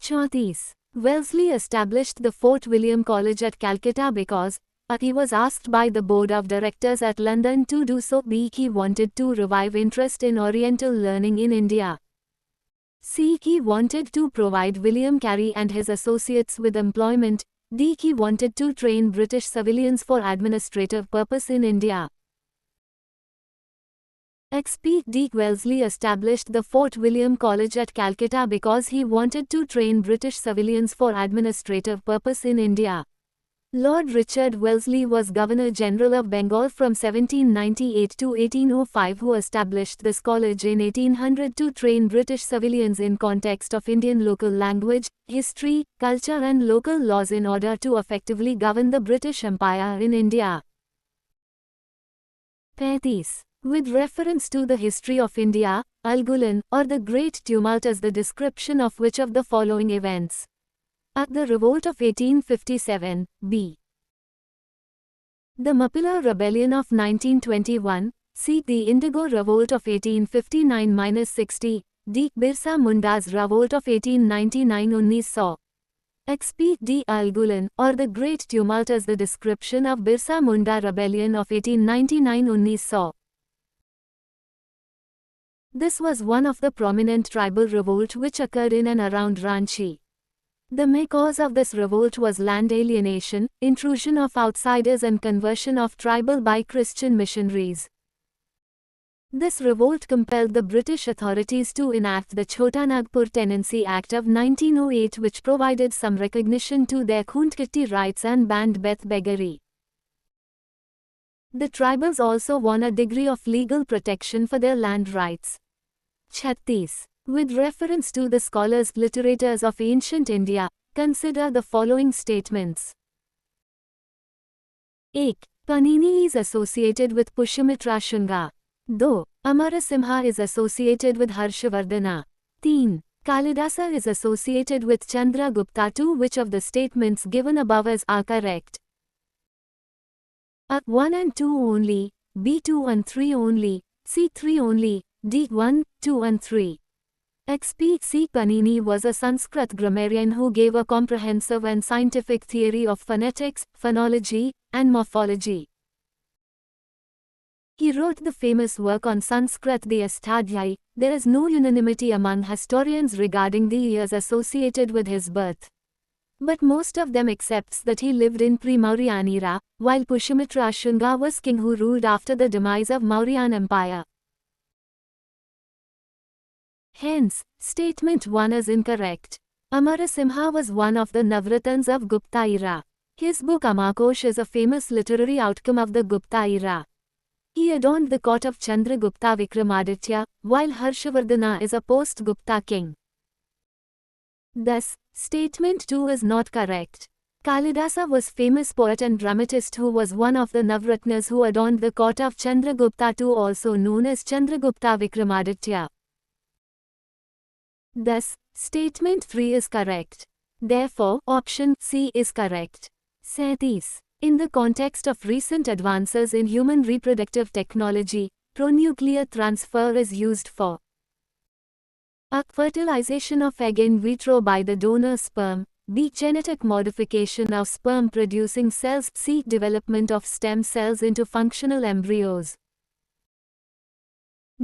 34. Wellesley established the Fort William College at Calcutta because he was asked by the board of directors at London to do so. B. He wanted to revive interest in Oriental learning in India. C. He wanted to provide William Carey and his associates with employment. D. He wanted to train British civilians for administrative purpose in India. XP. D. Wellesley established the Fort William College at Calcutta because he wanted to train British civilians for administrative purpose in India. Lord Richard Wellesley was Governor-General of Bengal from 1798 to 1805, who established this college in 1800 to train British civilians in context of Indian local language, history, culture and local laws in order to effectively govern the British Empire in India. 35. With reference to the history of India, Al-Ghulan, or the Great Tumult, is the description of which of the following events? A. The Revolt of 1857, B. The Mappila Rebellion of 1921, C. The Indigo Revolt of 1859-60, D. Birsa Munda's Revolt of 1899-1900. XP. D. Al-Ghulan, or the Great Tumult, is the description of Birsa Munda Rebellion of 1899-1900. This was one of the prominent tribal revolt which occurred in and around Ranchi. The main cause of this revolt was land alienation, intrusion of outsiders and conversion of tribal by Christian missionaries. This revolt compelled the British authorities to enact the Chota Nagpur Tenancy Act of 1908, which provided some recognition to their Khundkitti rights and banned beggary. The tribals also won a degree of legal protection for their land rights. 36. With reference to the scholars literators of ancient India, consider the following statements. 1. Panini is associated with Pushyamitra Shunga. 2. Amarasimha is associated with Harshavardhana. 3. Kalidasa is associated with Chandragupta. 2. Which of the statements given above are correct? A. 1 and 2 only, B. 2 and 3 only, C. 3 only, D. 1, 2 and 3. XP. C. Panini was a Sanskrit grammarian who gave a comprehensive and scientific theory of phonetics, phonology, and morphology. He wrote the famous work on Sanskrit, the Astadhyayi. There is no unanimity among historians regarding the years associated with his birth, but most of them accepts that he lived in pre-Mauryan era, while Pushyamitra Shunga was king who ruled after the demise of Mauryan Empire. Hence, statement 1 is incorrect. Amarasimha was one of the Navratans of Gupta era. His book Amakosh is a famous literary outcome of the Gupta era. He adorned the court of Chandragupta Vikramaditya, while Harshavardhana is a post-Gupta king. Thus, statement 2 is not correct. Kalidasa was famous poet and dramatist who was one of the Navratnas who adorned the court of Chandragupta II, also known as Chandragupta Vikramaditya. Thus, statement 3 is correct. Therefore, option C is correct. 37. In the context of recent advances in human reproductive technology, pronuclear transfer is used for A. Fertilization of egg in vitro by the donor sperm. B. Genetic modification of sperm-producing cells. C. Development of stem cells into functional embryos.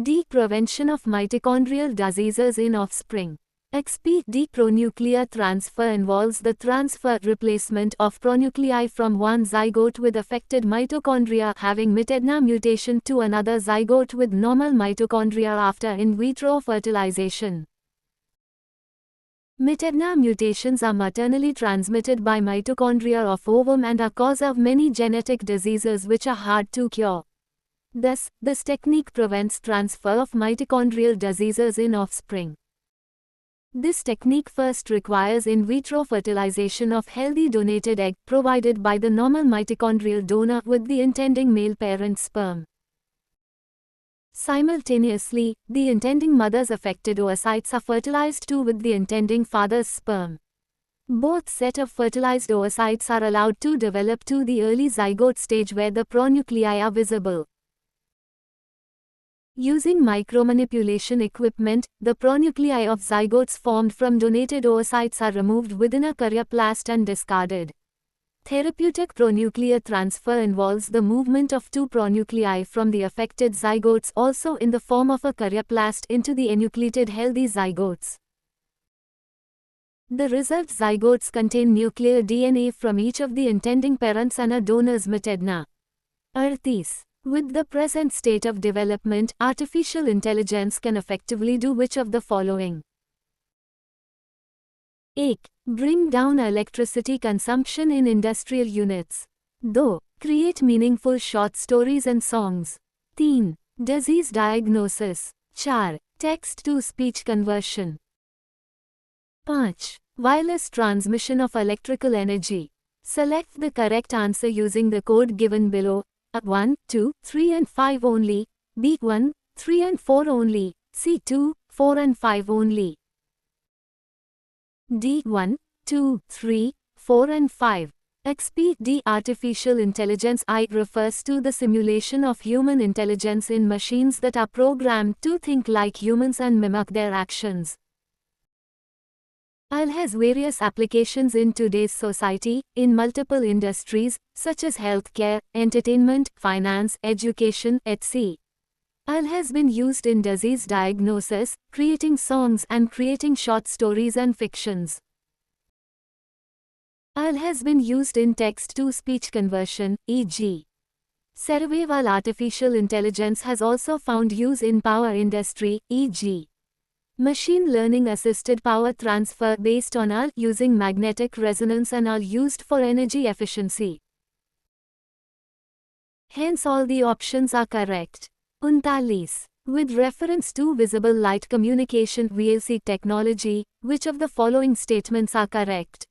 D. Prevention of mitochondrial diseases in offspring. XP. D. Pronuclear transfer involves the transfer replacement of pronuclei from one zygote with affected mitochondria having mitedna mutation to another zygote with normal mitochondria after in vitro fertilization. Mitedna mutations are maternally transmitted by mitochondria of ovum and are cause of many genetic diseases which are hard to cure. Thus, this technique prevents transfer of mitochondrial diseases in offspring. This technique first requires in vitro fertilization of healthy donated egg provided by the normal mitochondrial donor with the intending male parent sperm. Simultaneously, the intending mother's affected oocytes are fertilized too with the intending father's sperm. Both set of fertilized oocytes are allowed to develop to the early zygote stage where the pronuclei are visible. Using micromanipulation equipment, the pronuclei of zygotes formed from donated oocytes are removed within a karyoplast and discarded. Therapeutic pronuclear transfer involves the movement of two pronuclei from the affected zygotes, also in the form of a karyoplast, into the enucleated healthy zygotes. The result zygotes contain nuclear DNA from each of the intending parents and a donor's metedna. Arthis. With the present state of development, artificial intelligence can effectively do which of the following? A. Bring down electricity consumption in industrial units. 2. Create meaningful short stories and songs. 3. Disease diagnosis. 4. Text-to-speech conversion. 5. Wireless transmission of electrical energy. Select the correct answer using the code given below. A. 1, 2, 3 and 5 only. B. 1, 3 and 4 only. C. 2, 4 and 5 only. D. 1, 2, 3, 4 and 5. XP. Artificial intelligence I refers to the simulation of human intelligence in machines that are programmed to think like humans and mimic their actions. AI has various applications in today's society, in multiple industries, such as healthcare, entertainment, finance, education, etc. AI has been used in disease diagnosis, creating songs and creating short stories and fictions. AI has been used in text-to-speech conversion, e.g. survey, while artificial intelligence has also found use in power industry, e.g. machine learning assisted power transfer based on AI using magnetic resonance and AI used for energy efficiency. Hence all the options are correct. 39. With reference to visible light communication VLC technology, which of the following statements are correct?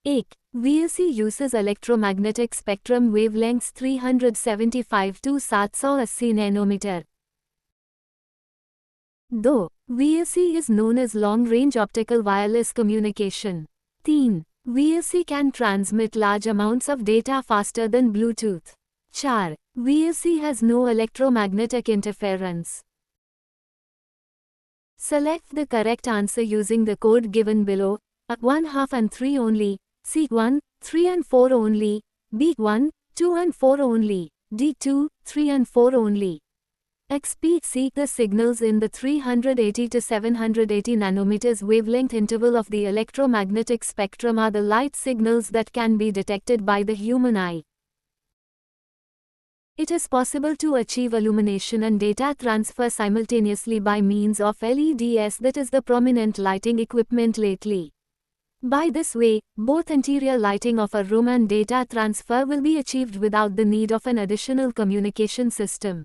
A. VLC uses electromagnetic spectrum wavelengths 375 to 780 nanometer. 2. VLC is known as long-range optical wireless communication. 3. VLC can transmit large amounts of data faster than Bluetooth. 4. VLC has no electromagnetic interference. Select the correct answer using the code given below. A. 1, 2 and 3 only. C. 1, 3 and 4 only. B. 1, 2 and 4 only. D. 2, 3 and 4 only. XP. Seek the signals in the 380 to 780 nanometers wavelength interval of the electromagnetic spectrum are the light signals that can be detected by the human eye. It is possible to achieve illumination and data transfer simultaneously by means of LEDs, that is the prominent lighting equipment lately. By this way, both interior lighting of a room and data transfer will be achieved without the need of an additional communication system.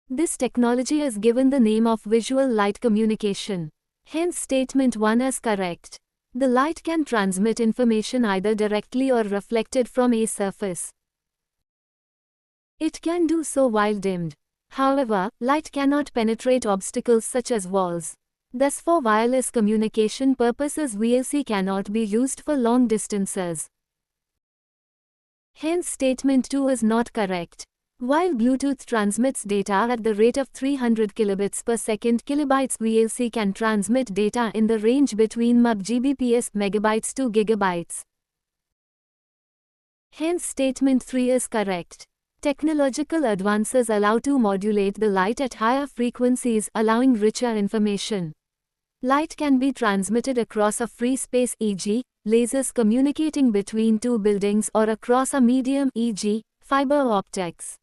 This technology is given the name of visual light communication. Hence statement 1 is correct. The light can transmit information either directly or reflected from a surface. It can do so while dimmed. However, light cannot penetrate obstacles such as walls. Thus for wireless communication purposes VLC cannot be used for long distances. Hence statement 2 is not correct. While Bluetooth transmits data at the rate of 300 kilobits per second kilobytes, VLC can transmit data in the range between Mbps megabytes to gigabytes. Hence statement 3 is correct. Technological advances allow to modulate the light at higher frequencies, allowing richer information. Light can be transmitted across a free space, e.g., lasers communicating between two buildings, or across a medium, e.g., fiber optics.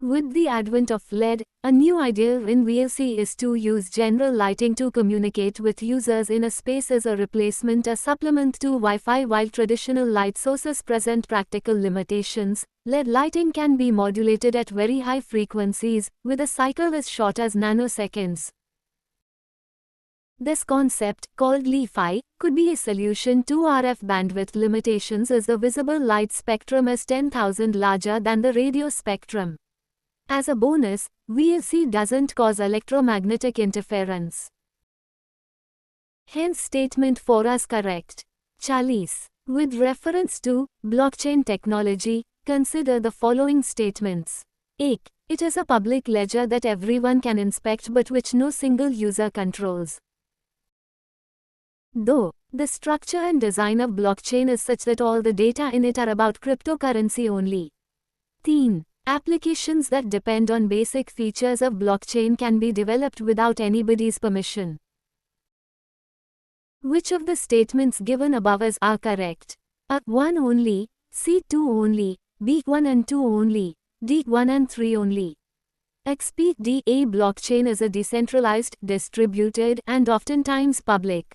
With the advent of LED, a new idea in VLC is to use general lighting to communicate with users in a space as a replacement, a supplement to Wi-Fi. While traditional light sources present practical limitations, LED lighting can be modulated at very high frequencies, with a cycle as short as nanoseconds. This concept, called Li-Fi, could be a solution to RF bandwidth limitations, as the visible light spectrum is 10,000 larger than the radio spectrum. As a bonus, VLC doesn't cause electromagnetic interference. Hence statement 4 is correct. 40. With reference to blockchain technology, consider the following statements. 8. It is a public ledger that everyone can inspect but which no single user controls. Though, the structure and design of blockchain is such that all the data in it are about cryptocurrency only. 3. Applications that depend on basic features of blockchain can be developed without anybody's permission. Which of the statements given above are correct? A. 1 only, C. 2 only, B. 1 and 2 only, D. 1 and 3 only. XP. A blockchain is a decentralized, distributed, and oftentimes public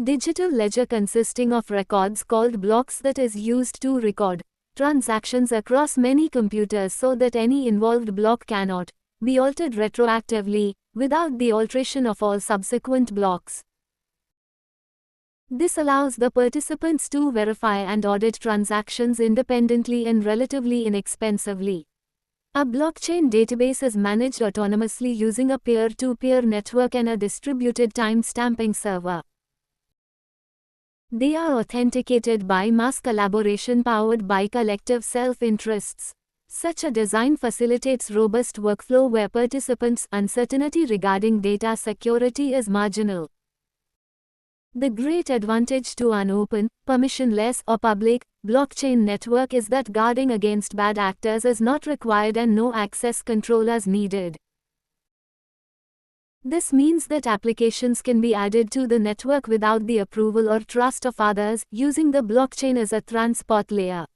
digital ledger consisting of records called blocks that is used to record transactions across many computers so that any involved block cannot be altered retroactively without the alteration of all subsequent blocks. This allows the participants to verify and audit transactions independently and relatively inexpensively. A blockchain database is managed autonomously using a peer-to-peer network and a distributed time-stamping server. They are authenticated by mass collaboration powered by collective self-interests. Such a design facilitates robust workflow where participants' uncertainty regarding data security is marginal. The great advantage to an open, permissionless or public blockchain network is that guarding against bad actors is not required and no access control is needed. This means that applications can be added to the network without the approval or trust of others, using the blockchain as a transport layer.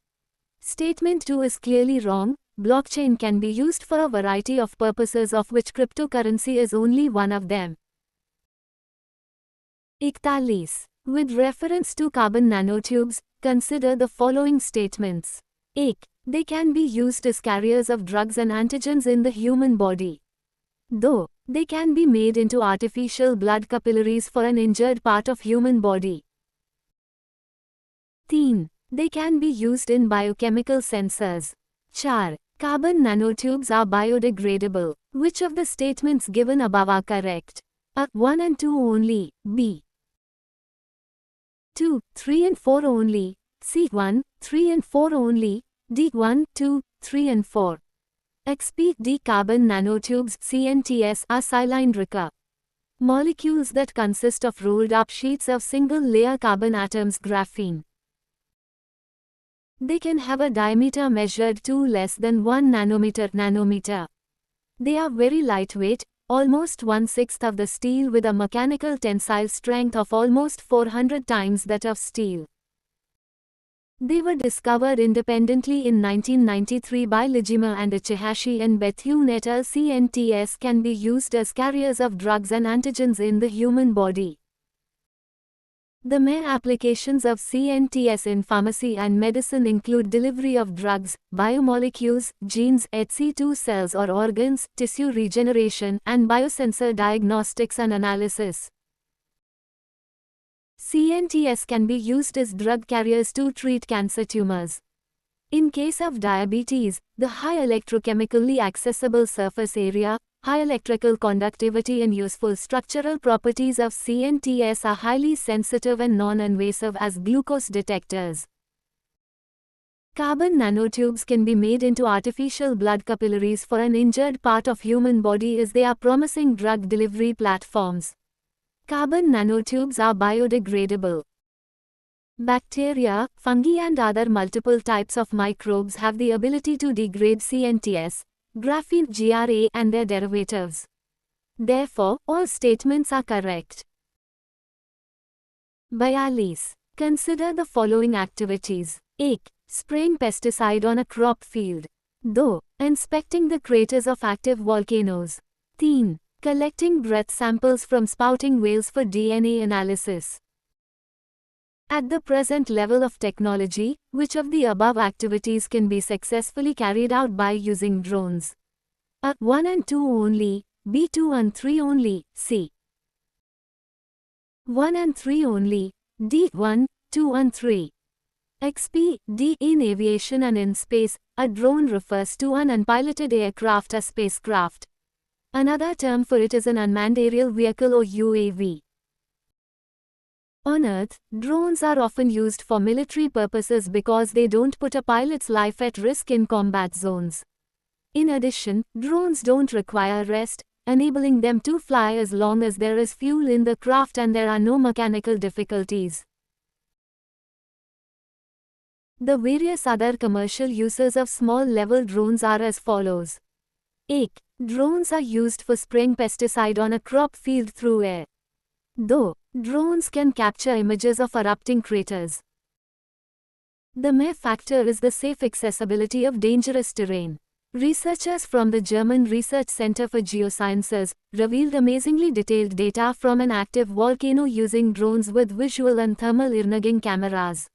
Statement 2 is clearly wrong. Blockchain can be used for a variety of purposes, of which cryptocurrency is only one of them. 41. With reference to carbon nanotubes, consider the following statements. 8. They can be used as carriers of drugs and antigens in the human body. Though, they can be made into artificial blood capillaries for an injured part of human body. 3. They can be used in biochemical sensors. 4. Carbon nanotubes are biodegradable. Which of the statements given above are correct? A. 1 and 2 only, B. 2, 3 and 4 only, C. 1, 3 and 4 only, D. 1, 2, 3 and 4. XP. Carbon nanotubes CNTS are cylindrical molecules that consist of rolled up sheets of single-layer carbon atoms graphene. They can have a diameter measured to less than 1 nanometer. They are very lightweight, almost 1/6 of the steel, with a mechanical tensile strength of almost 400 times that of steel. They were discovered independently in 1993 by Lijima and Ichihashi and Bethune et al. CNTS can be used as carriers of drugs and antigens in the human body. The main applications of CNTS in pharmacy and medicine include delivery of drugs, biomolecules, genes, etc. to cells or organs, tissue regeneration, and biosensor diagnostics and analysis. CNTS can be used as drug carriers to treat cancer tumors. In case of diabetes, the high electrochemically accessible surface area, high electrical conductivity and useful structural properties of CNTS are highly sensitive and non-invasive as glucose detectors. Carbon nanotubes can be made into artificial blood capillaries for an injured part of human body as they are promising drug delivery platforms. Carbon nanotubes are biodegradable. Bacteria, fungi and other multiple types of microbes have the ability to degrade CNTS, graphene GRA and their derivatives. Therefore, all statements are correct. 42. Consider the following activities. 8. Spraying pesticide on a crop field. Though, inspecting the craters of active volcanoes. 3. Collecting breath samples from spouting whales for DNA analysis. At the present level of technology, which of the above activities can be successfully carried out by using drones? A. 1 and 2 only, B. 2 and 3 only, C. 1 and 3 only, D. 1, 2 and 3. XP. D. In aviation and in space, a drone refers to an unpiloted aircraft or spacecraft. Another term for it is an unmanned aerial vehicle or UAV. On Earth, drones are often used for military purposes because they don't put a pilot's life at risk in combat zones. In addition, drones don't require rest, enabling them to fly as long as there is fuel in the craft and there are no mechanical difficulties. The various other commercial uses of small-level drones are as follows. 1. Drones are used for spraying pesticide on a crop field through air. 2. Drones can capture images of erupting craters. The main factor is the safe accessibility of dangerous terrain. Researchers from the German Research Center for Geosciences revealed amazingly detailed data from an active volcano using drones with visual and thermal imaging cameras.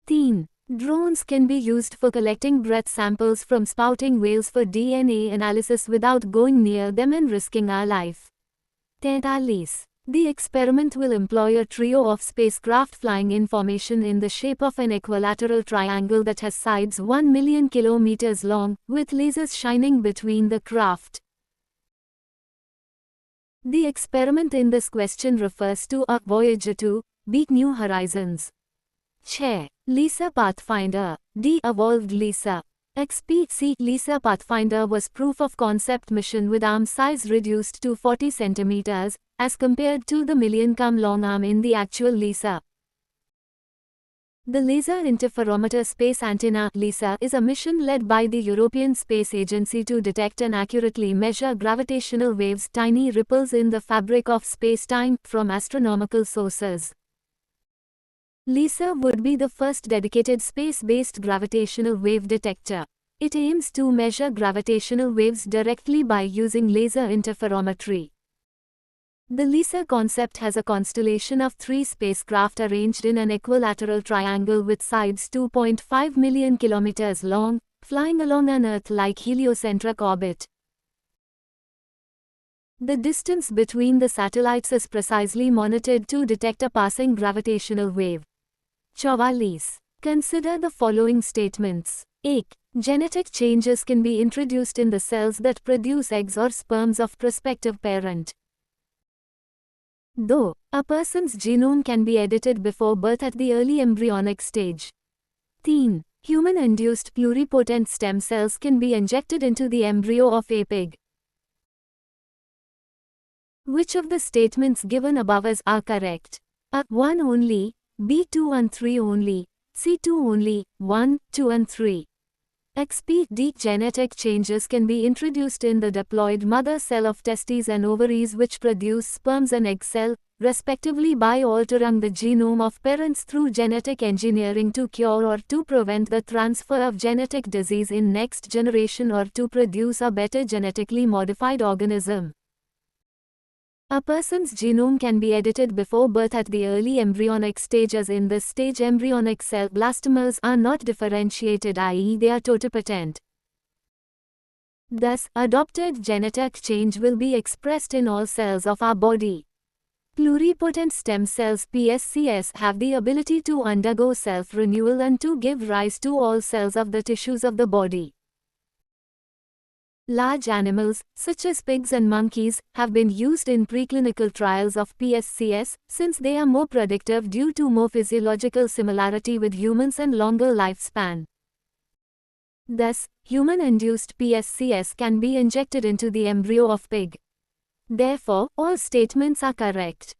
3. Drones can be used for collecting breath samples from spouting whales for DNA analysis without going near them and risking our life. 43. The experiment will employ a trio of spacecraft flying in formation in the shape of an equilateral triangle that has sides 1 million kilometers long, with lasers shining between the craft. The experiment in this question refers to a Voyager 2, Beat New Horizons. Chair, LISA Pathfinder, de-evolved LISA. XPC LISA Pathfinder was proof of concept mission with arm size reduced to 40 centimeters, as compared to the million-cum long arm in the actual LISA. The Laser Interferometer Space Antenna (LISA) is a mission led by the European Space Agency to detect and accurately measure gravitational waves, tiny ripples in the fabric of space-time, from astronomical sources. LISA would be the first dedicated space-based gravitational wave detector. It aims to measure gravitational waves directly by using laser interferometry. The LISA concept has a constellation of 3 spacecraft arranged in an equilateral triangle with sides 2.5 million kilometers long, flying along an Earth-like heliocentric orbit. The distance between the satellites is precisely monitored to detect a passing gravitational wave. 44. Consider the following statements. 1. Genetic changes can be introduced in the cells that produce eggs or sperms of prospective parent. 2. A person's genome can be edited before birth at the early embryonic stage. 3. Human-induced pluripotent stem cells can be injected into the embryo of a pig. Which of the statements given above are correct? A. 1 only, B. 2 and 3 only, C. 2 only, 1, 2 and 3. XPD genetic changes can be introduced in the diploid mother cell of testes and ovaries which produce sperms and egg cell, respectively, by altering the genome of parents through genetic engineering to cure or to prevent the transfer of genetic disease in next generation or to produce a better genetically modified organism. A person's genome can be edited before birth at the early embryonic stage, as in this stage embryonic cell blastomers are not differentiated, i.e. they are totipotent. Thus, adopted genetic change will be expressed in all cells of our body. Pluripotent stem cells (PSCS) have the ability to undergo self-renewal and to give rise to all cells of the tissues of the body. Large animals, such as pigs and monkeys, have been used in preclinical trials of PSCS, since they are more predictive due to more physiological similarity with humans and longer lifespan. Thus, human-induced PSCS can be injected into the embryo of pig. Therefore, all statements are correct.